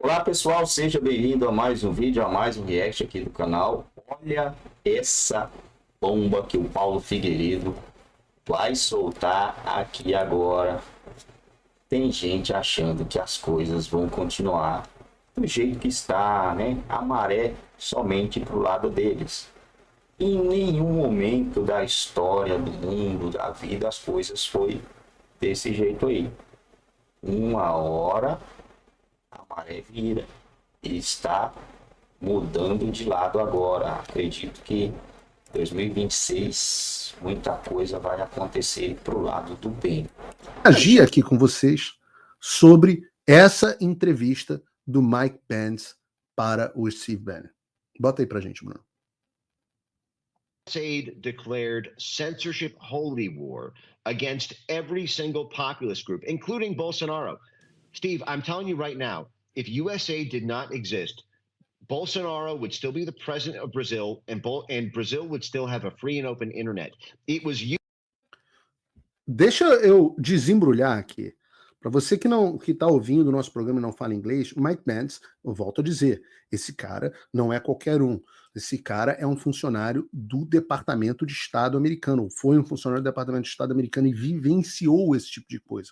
Olá pessoal, seja bem-vindo a mais um vídeo, a mais um react aqui do canal. Olha essa bomba que o Paulo Figueiredo vai soltar aqui agora. Tem gente achando que as coisas vão continuar do jeito que está, né? A maré somente para o lado deles. Em nenhum momento da história do mundo, da vida, as coisas foi desse jeito aí. Uma hora a maré vira e está mudando de lado agora. Acredito que 2026 muita coisa vai acontecer para o lado do bem. Agir aqui com vocês sobre essa entrevista do Mike Pence para o Steve Bannon. Bota aí pra gente, Bruno. USAID declared censorship holy war against every single populist group, including Bolsonaro. Steve, I'm telling you right now, if USAID did not exist, Bolsonaro would still be the president of Brazil, and Brazil would still have a free and open internet. It was you. Deixa eu desembrulhar aqui. Para você que está ouvindo o nosso programa e não fala inglês, Mike Pence, eu volto a dizer, esse cara não é qualquer um. Esse cara é um funcionário do Departamento de Estado americano, foi um funcionário do Departamento de Estado americano e vivenciou esse tipo de coisa.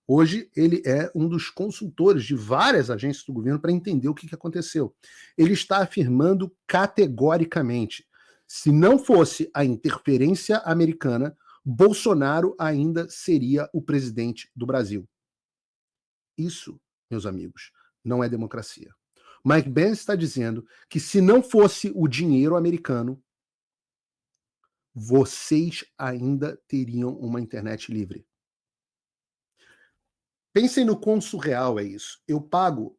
Hoje ele é um dos consultores de várias agências do governo para entender o que aconteceu. Ele está afirmando categoricamente, se não fosse a interferência americana, Bolsonaro ainda seria o presidente do Brasil. Isso, meus amigos, não é democracia. Mike Pence está dizendo que se não fosse o dinheiro americano, vocês ainda teriam uma internet livre. Pensem no quão surreal é isso. Eu pago,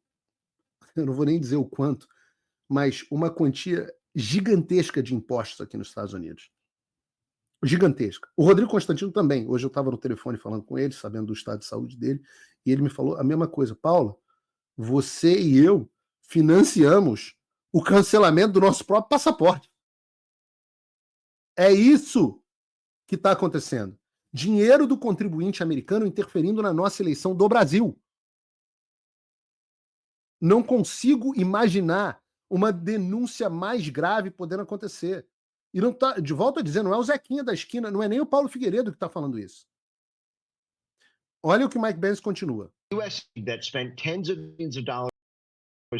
eu não vou nem dizer o quanto, mas uma quantia gigantesca de impostos aqui nos Estados Unidos. Gigantesca. O Rodrigo Constantino também. Hoje eu estava no telefone falando com ele, sabendo do estado de saúde dele, e ele me falou a mesma coisa. Paulo, você e eu financiamos o cancelamento do nosso próprio passaporte. É isso que está acontecendo. Dinheiro do contribuinte americano interferindo na nossa eleição do Brasil. Não consigo imaginar uma denúncia mais grave podendo acontecer. E não tá, de volta a dizer, não é o Zequinha da esquina, não é nem o Paulo Figueiredo que está falando isso. Olha o que Mike Pence continua. US that spent tens of millions of dollars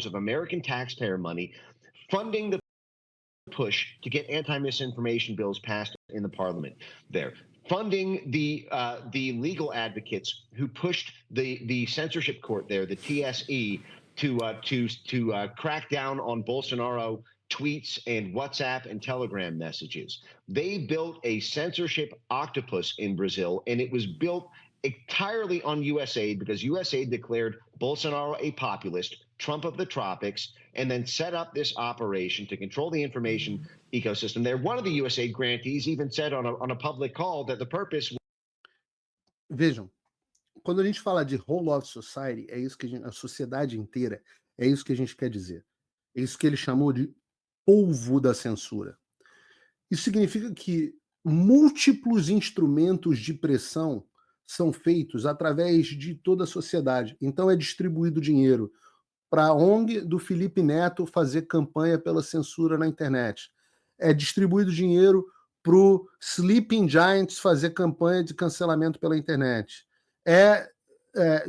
of American taxpayer money funding the push to get anti-misinformation bills passed in the parliament there. Funding the legal advocates who pushed the censorship court there, the TSE, to crack down on Bolsonaro tweets and WhatsApp and Telegram messages. They built a censorship octopus in Brazil, and it was built entirely on USAID because USAID declared Bolsonaro a populist, Trump of the tropics, and then set up this operation to control the information ecosystem there. One of the USAID grantees even said on a public call that the purpose... Vejam, quando a gente fala de whole of society, é isso que a sociedade inteira, é isso que a gente quer dizer. É isso que ele chamou de polvo da censura. Isso significa que múltiplos instrumentos de pressão são feitos através de toda a sociedade. Então é distribuído dinheiro para a ONG do Felipe Neto fazer campanha pela censura na internet. É distribuído dinheiro para o Sleeping Giants fazer campanha de cancelamento pela internet. É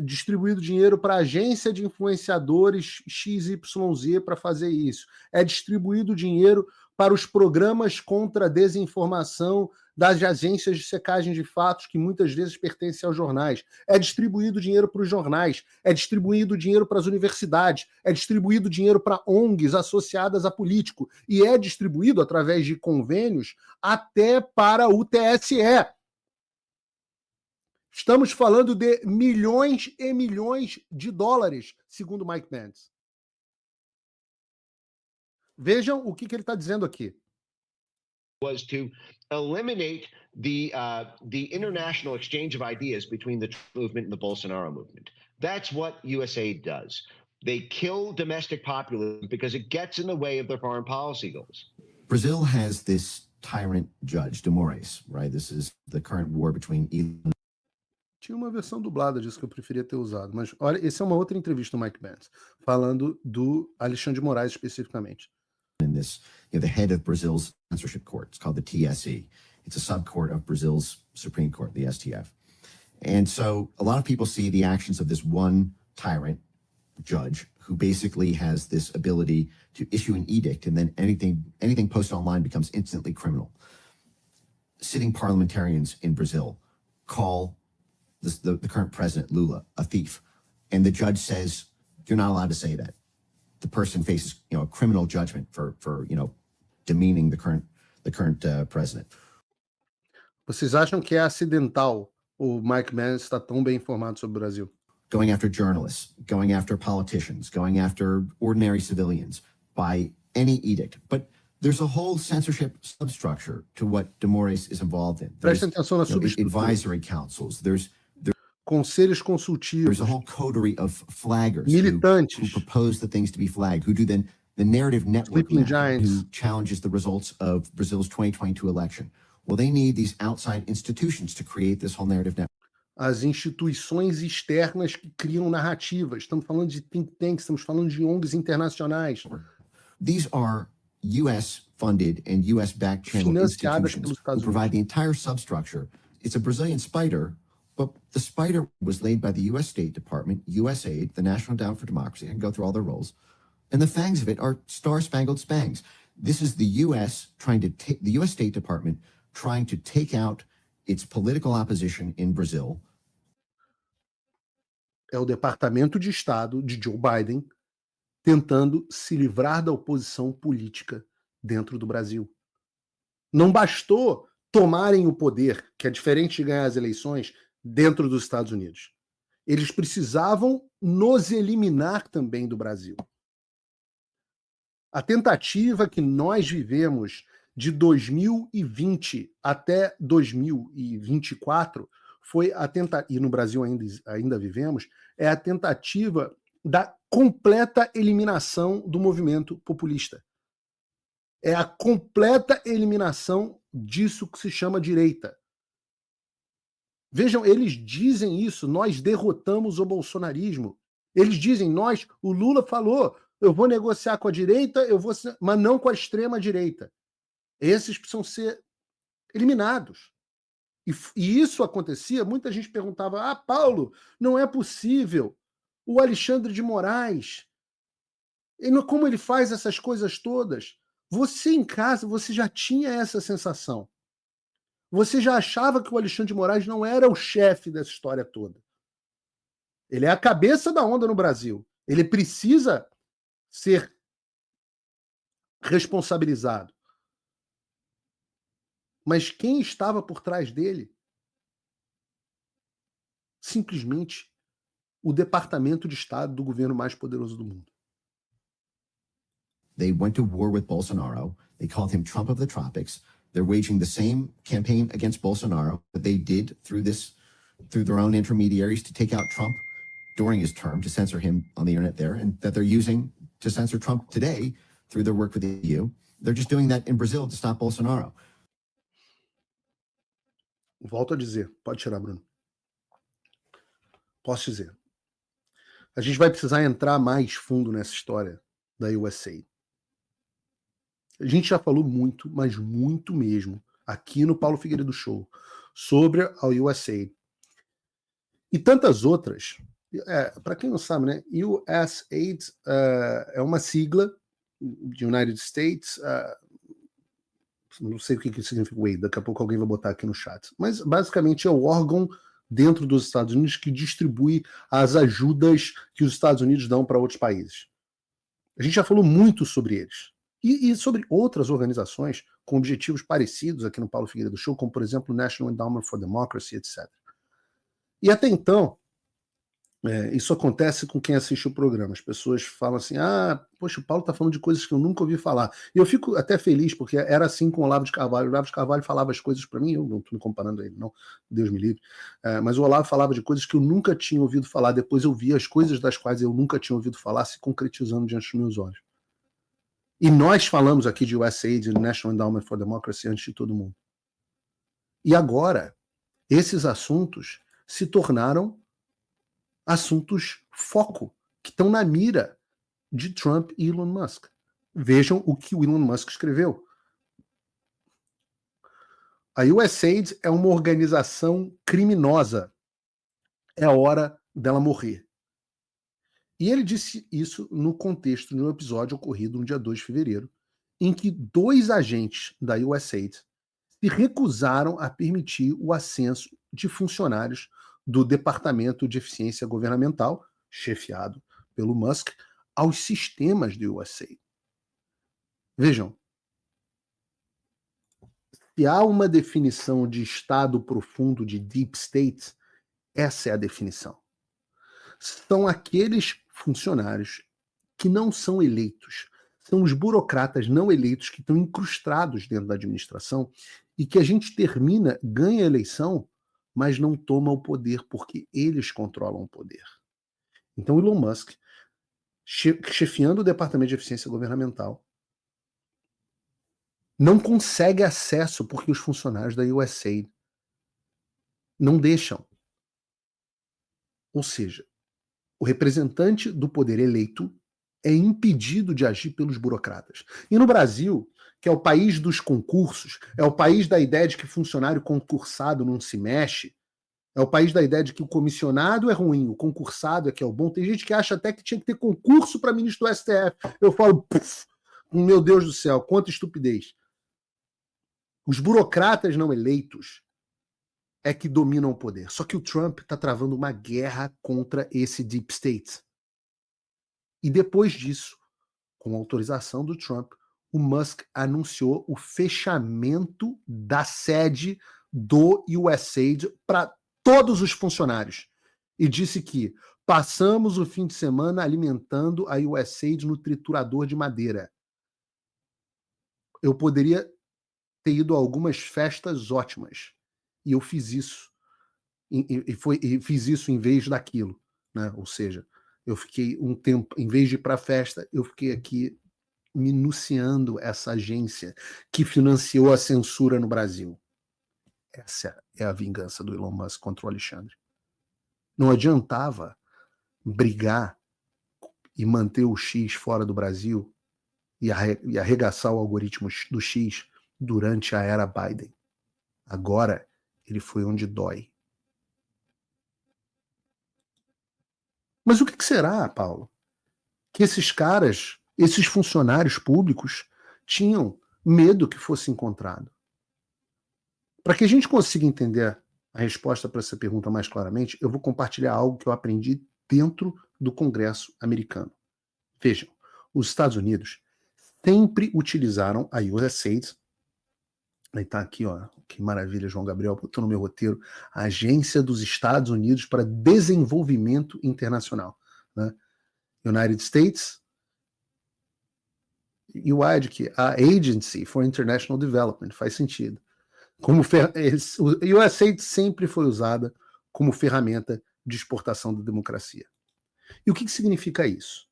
distribuído dinheiro para a agência de influenciadores XYZ para fazer isso. É distribuído dinheiro para os programas contra a desinformação das agências de secagem de fatos, que muitas vezes pertencem aos jornais. É distribuído dinheiro para os jornais, é distribuído dinheiro para as universidades, é distribuído dinheiro para ONGs associadas a político, e é distribuído através de convênios até para o TSE. Estamos falando de milhões e milhões de dólares, segundo Mike Pence. Vejam o que ele está dizendo aqui. Was to eliminate the international exchange of ideas between the Trump movement and the Bolsonaro movement. That's what USAID does. They kill domestic populism because it gets in the way of their foreign policy goals. Brazil has this tyrant judge, De Moraes, right? This is the current war between Elon. Tinha uma versão dublada disso que eu preferia ter usado, mas olha, essa é uma outra entrevista do Mike Pence, falando do Alexandre de Moraes especificamente. In this, the head of Brazil's censorship court, it's called the TSE. It's a subcourt of Brazil's Supreme Court, the STF. And so a lot of people see the actions of this one tyrant judge who basically has this ability to issue an edict, and then anything posted online becomes instantly criminal. Sitting parliamentarians in Brazil call the current president, Lula, a thief. And the judge says, you're not allowed to say that. The person faces, a criminal judgment for demeaning the current president. Vocês acham que é acidental o Mike Pence estar tão bem informado sobre o Brasil? Going after journalists, going after politicians, going after ordinary civilians by any edict. But there's a whole censorship substructure to what de Moraes is involved in. Prestem atenção na subestrutura. Advisory councils. There's Conselhos consultivos. a whole coterie of flaggers Militantes. who propose the things to be flagged, who do then the narrative network, Sleeping giants. who challenges the results of Brazil's 2022 election. Well, they need these outside institutions to create this whole narrative network. As instituições externas que criam narrativas. Estamos falando de think tanks, estamos falando de ONGs internacionais. These are U.S.-funded and U.S.-backed channel Financiadas pelos institutions Estados who provide the entire substructure. It's a Brazilian spider, but the spider was laid by the U.S. State Department, USAID, the National Endowment for Democracy. I can go through all their roles. And the fangs of it are star-spangled spangs. This is the U.S. the U.S. State Department trying to take out its political opposition in Brazil. É o Departamento de Estado de Joe Biden tentando se livrar da oposição política dentro do Brasil. Não bastou tomarem o poder, que é diferente de ganhar as eleições, dentro dos Estados Unidos. Eles precisavam nos eliminar também do Brasil. A tentativa que nós vivemos de 2020 até 2024 foi a tentativa, e no Brasil ainda vivemos, é a tentativa da completa eliminação do movimento populista. É a completa eliminação disso que se chama direita. Vejam, eles dizem isso, nós derrotamos o bolsonarismo. Eles dizem, o Lula falou, eu vou negociar com a direita, mas não com a extrema direita. Esses precisam ser eliminados. E isso acontecia, muita gente perguntava, Paulo, não é possível. O Alexandre de Moraes, como ele faz essas coisas todas? Você em casa, você já tinha essa sensação. Você já achava que o Alexandre de Moraes não era o chefe dessa história toda. Ele é a cabeça da onda no Brasil. Ele precisa ser responsabilizado. Mas quem estava por trás dele? Simplesmente o Departamento de Estado do governo mais poderoso do mundo. They went to war with Bolsonaro. They called him Trump of the tropics. They're waging the same campaign against Bolsonaro that they did through their own intermediaries to take out Trump during his term, to censor him on the internet there, and that they're using to censor Trump today through their work with the EU. They're just doing that in Brazil to stop Bolsonaro. Volto a dizer, pode tirar, Bruno. Posso dizer. A gente vai precisar entrar mais fundo nessa história da USA. A gente já falou muito, mas muito mesmo, aqui no Paulo Figueiredo Show, sobre a USA. E tantas outras. Para quem não sabe, né? USAID é uma sigla de United States. Não sei o que significa USAID, daqui a pouco alguém vai botar aqui no chat. Mas basicamente é o órgão dentro dos Estados Unidos que distribui as ajudas que os Estados Unidos dão para outros países. A gente já falou muito sobre eles. E sobre outras organizações com objetivos parecidos aqui no Paulo Figueiredo Show, como, por exemplo, o National Endowment for Democracy, etc. E até então, isso acontece com quem assiste o programa. As pessoas falam assim, poxa, o Paulo está falando de coisas que eu nunca ouvi falar. E eu fico até feliz, porque era assim com o Olavo de Carvalho. O Olavo de Carvalho falava as coisas para mim, eu não estou me comparando a ele, não, Deus me livre. Mas o Olavo falava de coisas que eu nunca tinha ouvido falar. Depois eu via as coisas das quais eu nunca tinha ouvido falar se concretizando diante dos meus olhos. E nós falamos aqui de USAID e National Endowment for Democracy antes de todo mundo. E agora, esses assuntos se tornaram assuntos foco, que estão na mira de Trump e Elon Musk. Vejam o que o Elon Musk escreveu. A USAID é uma organização criminosa. É hora dela morrer. E ele disse isso no contexto de um episódio ocorrido no dia 2 de fevereiro, em que 2 agentes da USAID se recusaram a permitir o ascenso de funcionários do Departamento de Eficiência Governamental, chefiado pelo Musk, aos sistemas do USAID. Vejam, se há uma definição de estado profundo de Deep State, essa é a definição. São aqueles funcionários que não são eleitos, são os burocratas não eleitos que estão incrustados dentro da administração e que a gente termina, ganha a eleição, mas não toma o poder porque eles controlam o poder. Então Elon Musk, chefiando o Departamento de Eficiência Governamental, não consegue acesso porque os funcionários da USAID não deixam. Ou seja, o representante do poder eleito é impedido de agir pelos burocratas. E no Brasil, que é o país dos concursos, é o país da ideia de que funcionário concursado não se mexe, é o país da ideia de que o comissionado é ruim, o concursado é que é o bom. Tem gente que acha até que tinha que ter concurso para ministro do STF. Eu falo, meu Deus do céu, quanta estupidez. Os burocratas não eleitos é que dominam o poder. Só que o Trump está travando uma guerra contra esse Deep State. E depois disso, com a autorização do Trump, o Musk anunciou o fechamento da sede do USAID para todos os funcionários. E disse que passamos o fim de semana alimentando a USAID no triturador de madeira. Eu poderia ter ido a algumas festas ótimas. E eu fiz isso. E fiz isso em vez daquilo. Né? Ou seja, eu fiquei um tempo, em vez de ir para a festa, eu fiquei aqui minuciando essa agência que financiou a censura no Brasil. Essa é a vingança do Elon Musk contra o Alexandre. Não adiantava brigar e manter o X fora do Brasil e arregaçar o algoritmo do X durante a era Biden. Agora ele foi onde dói. Mas o que será, Paulo? Que esses caras, esses funcionários públicos, tinham medo que fosse encontrado. Para que a gente consiga entender a resposta para essa pergunta mais claramente, eu vou compartilhar algo que eu aprendi dentro do Congresso americano. Vejam, os Estados Unidos sempre utilizaram a USAID. Aí tá aqui, ó, que maravilha, João Gabriel, botou no meu roteiro, a Agência dos Estados Unidos para Desenvolvimento Internacional, né? United States, UID, que a Agency for International Development, faz sentido. O USAID sempre foi usada como ferramenta de exportação da democracia. E o que significa isso?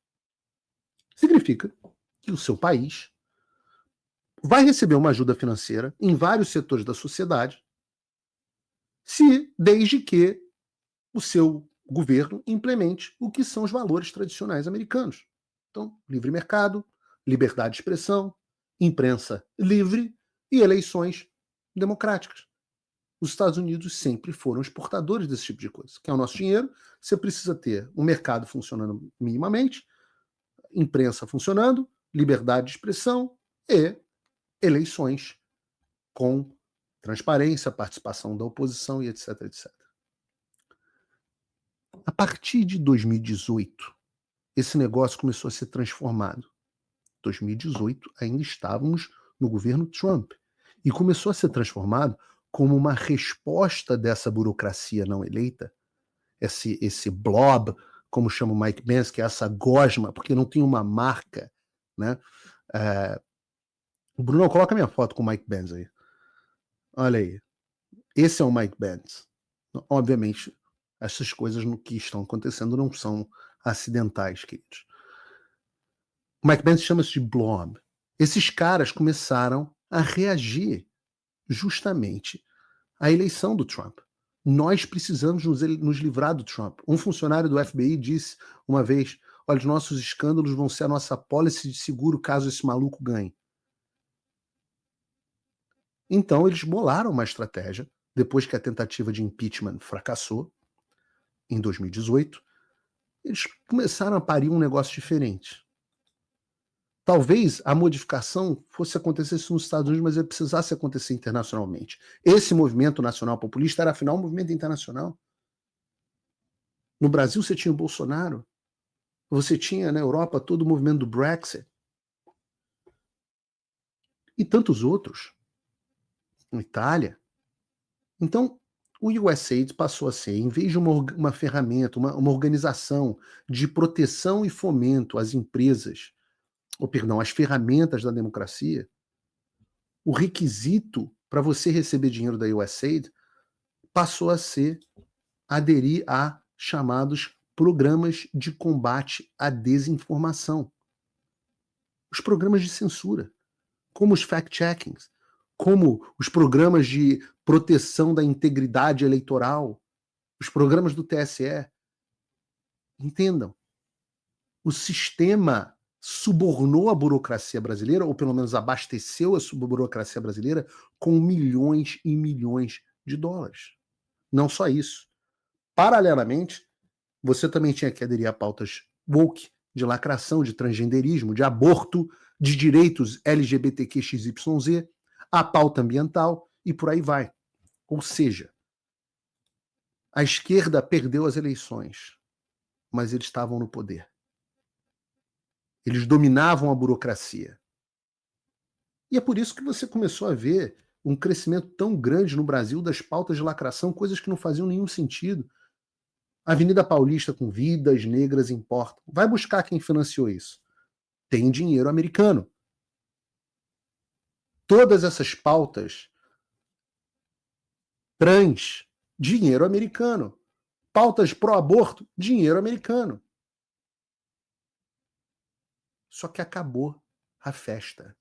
Significa que o seu país vai receber uma ajuda financeira em vários setores da sociedade, desde que o seu governo implemente o que são os valores tradicionais americanos. Então, livre mercado, liberdade de expressão, imprensa livre e eleições democráticas. Os Estados Unidos sempre foram exportadores desse tipo de coisa. Que é o nosso dinheiro, você precisa ter um mercado funcionando minimamente, imprensa funcionando, liberdade de expressão e eleições com transparência, participação da oposição e etc, etc. A partir de 2018, esse negócio começou a ser transformado. Em 2018, ainda estávamos no governo Trump. E começou a ser transformado como uma resposta dessa burocracia não eleita, esse blob, como chama o Mike Pence, que é essa gosma, porque não tem uma marca, né? Bruno, coloca minha foto com o Mike Pence aí. Olha aí. Esse é o Mike Pence. Obviamente, essas coisas que estão acontecendo não são acidentais, queridos. O Mike Pence chama-se de blob. Esses caras começaram a reagir justamente à eleição do Trump. Nós precisamos nos livrar do Trump. Um funcionário do FBI disse uma vez, olha, os nossos escândalos vão ser a nossa pólice de seguro caso esse maluco ganhe. Então eles bolaram uma estratégia, depois que a tentativa de impeachment fracassou, em 2018, eles começaram a parir um negócio diferente. Talvez a modificação fosse acontecer nos Estados Unidos, mas ele precisasse acontecer internacionalmente. Esse movimento nacional populista era, afinal, um movimento internacional. No Brasil, você tinha o Bolsonaro. Você tinha, na Europa, todo o movimento do Brexit. E tantos outros. Na Itália. Então, o USAID passou a ser, em vez de uma ferramenta, uma organização de proteção e fomento às empresas, às ferramentas da democracia, o requisito para você receber dinheiro da USAID passou a ser aderir a chamados programas de combate à desinformação. Os programas de censura, como os fact-checkings, como os programas de proteção da integridade eleitoral, os programas do TSE. Entendam, o sistema subornou a burocracia brasileira, ou pelo menos abasteceu a burocracia brasileira com milhões e milhões de dólares. Não só isso. Paralelamente, você também tinha que aderir a pautas woke, de lacração, de transgenderismo, de aborto, de direitos LGBTQXYZ, a pauta ambiental e por aí vai. Ou seja, a esquerda perdeu as eleições, mas eles estavam no poder. Eles dominavam a burocracia. E é por isso que você começou a ver um crescimento tão grande no Brasil das pautas de lacração, coisas que não faziam nenhum sentido. Avenida Paulista com vidas negras importam. Vai buscar quem financiou isso. Tem dinheiro americano. Todas essas pautas trans, dinheiro americano. Pautas pró-aborto, dinheiro americano. Só que acabou a festa.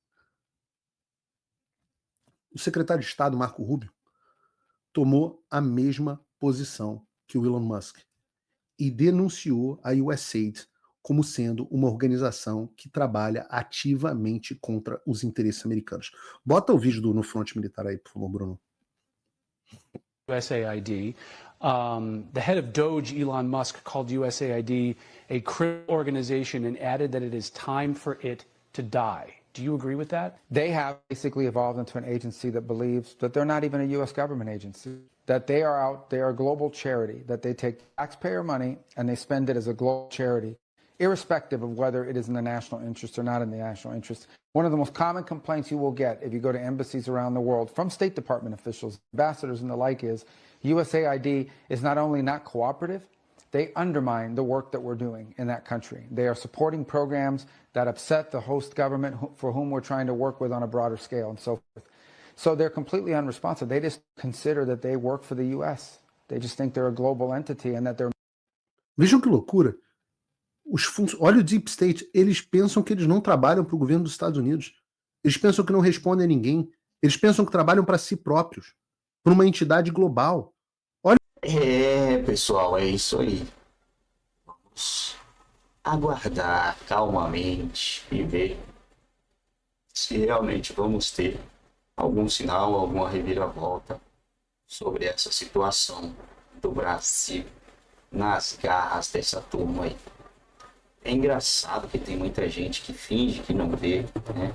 O secretário de Estado, Marco Rubio, tomou a mesma posição que o Elon Musk e denunciou a USAID como sendo uma organização que trabalha ativamente contra os interesses americanos. Bota o vídeo no fronte militar aí, por favor, Bruno. USAID. The head of Doge, Elon Musk, called USAID a criminal organization and added that it is time for it to die. Do you agree with that? They have basically evolved into an agency that believes that they're not even a U.S. government agency, that they are a global charity, that they take taxpayer money and they spend it as a global charity, irrespective of whether it is in the national interest or not in the national interest. One of the most common complaints you will get if you go to embassies around the world from State Department officials, ambassadors and the like is USAID is not only not cooperative, they undermine the work that we're doing in that country. They are supporting programs that upset the host government for whom we're trying to work with on a broader scale and so forth. So they're completely unresponsive. They just consider that they work for the U.S. They just think they're a global entity and that they're... Vejam que loucura. Olha o Deep State, eles pensam que eles não trabalham para o governo dos Estados Unidos. Eles pensam que não respondem a ninguém. Eles pensam que trabalham para si próprios, para uma entidade global. Olha... Pessoal, é isso aí. Vamos aguardar calmamente e ver se realmente vamos ter algum sinal, alguma reviravolta sobre essa situação do Brasil nas garras dessa turma aí. É engraçado que tem muita gente que finge que não vê, né?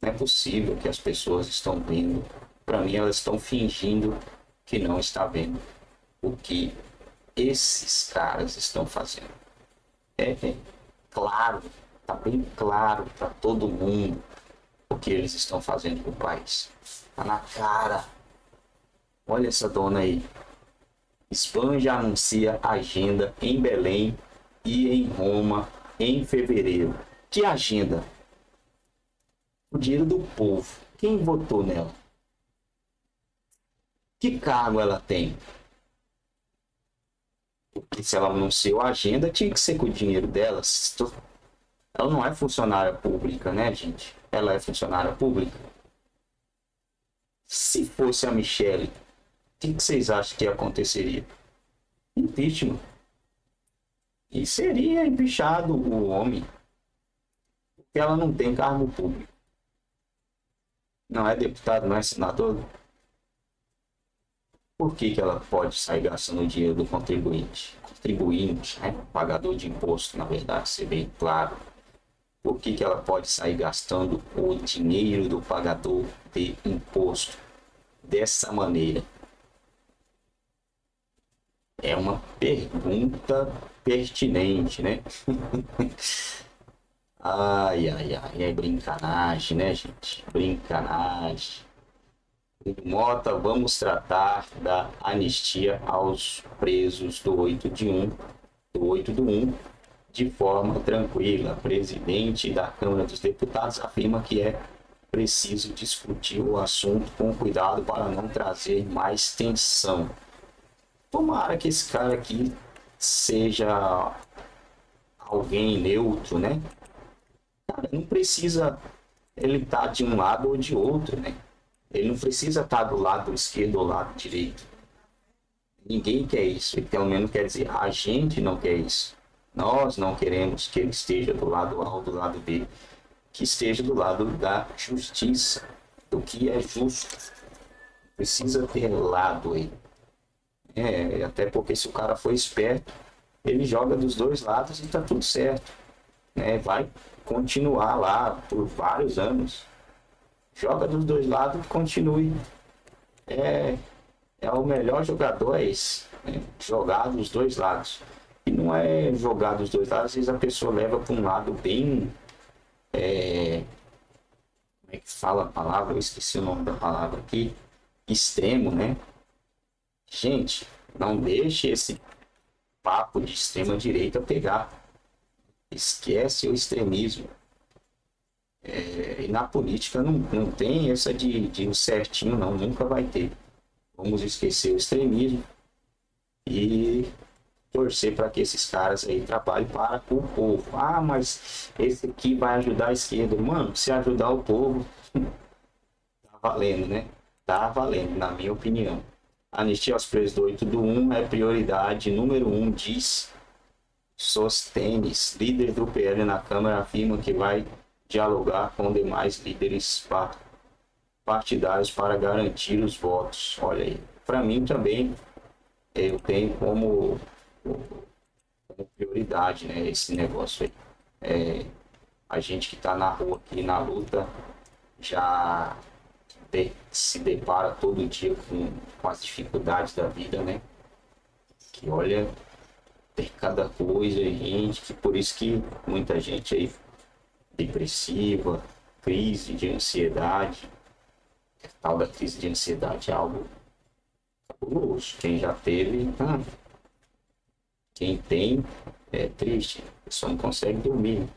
Não é possível que as pessoas estão vendo. Para mim, elas estão fingindo que não está vendo o que esses caras estão fazendo. É claro, tá bem claro para todo mundo o que eles estão fazendo com o país. Tá na cara. Olha essa dona aí. Spam já anuncia agenda em Belém e em Roma em fevereiro. Que agenda? O dinheiro do povo. Quem votou nela? Que cargo ela tem? Porque se ela anunciou a agenda, tinha que ser com o dinheiro dela. Ela não é funcionária pública, né, gente? Ela é funcionária pública. Se fosse a Michelle, que vocês acham que aconteceria? Impeachment. E seria empichado o homem, porque ela não tem cargo público. Não é deputado, não é senador. Por que ela pode sair gastando o dinheiro do contribuinte? Contribuinte, né? Pagador de imposto, na verdade, ser bem claro. Por que ela pode sair gastando o dinheiro do pagador de imposto dessa maneira? É uma pergunta pertinente, né? Ai, ai, ai, é brincanagem, né, gente? Brincanagem. Mota, vamos tratar da anistia aos presos do 8/1 de forma tranquila. O presidente da Câmara dos Deputados afirma que é preciso discutir o assunto com cuidado para não trazer mais tensão. Tomara que esse cara aqui seja alguém neutro, né? Cara, não precisa ele estar de um lado ou de outro, né? Ele não precisa estar do lado esquerdo ou lado direito. Ninguém quer isso. E pelo menos quer dizer, a gente não quer isso. Nós não queremos que ele esteja do lado A ou do lado B. Que esteja do lado da justiça, do que é justo. Precisa ter lado aí. Até porque se o cara for esperto, ele joga dos dois lados e tá tudo certo. Vai continuar lá por vários anos. Joga dos dois lados e continue. O melhor jogador é esse. Jogar dos dois lados. E não é jogar dos dois lados, às vezes a pessoa leva para um lado bem. Como é que fala a palavra? Eu esqueci o nome da palavra aqui. Extremo, né? Gente, não deixe esse papo de extrema direita pegar. Esquece o extremismo. E na política não tem essa de certinho, não. Nunca vai ter. Vamos esquecer o extremismo e torcer para que esses caras aí trabalhem para o povo. Ah, mas esse aqui vai ajudar a esquerda. Mano, se ajudar o povo, tá valendo, né? Tá valendo, na minha opinião. Anistia aos presos do 8/1 é prioridade número 1, diz Sostenes, líder do PL na Câmara, afirma que vai dialogar com demais líderes partidários para garantir os votos. Olha aí, para mim também eu tenho como prioridade, né, esse negócio aí. A gente que está na rua aqui na luta já se depara todo dia com as dificuldades da vida, né? Que olha, tem cada coisa, gente, que por isso que muita gente aí depressiva, crise de ansiedade. A tal da crise de ansiedade é algo fabuloso. Quem já teve, quem tem, é triste, só não consegue dormir.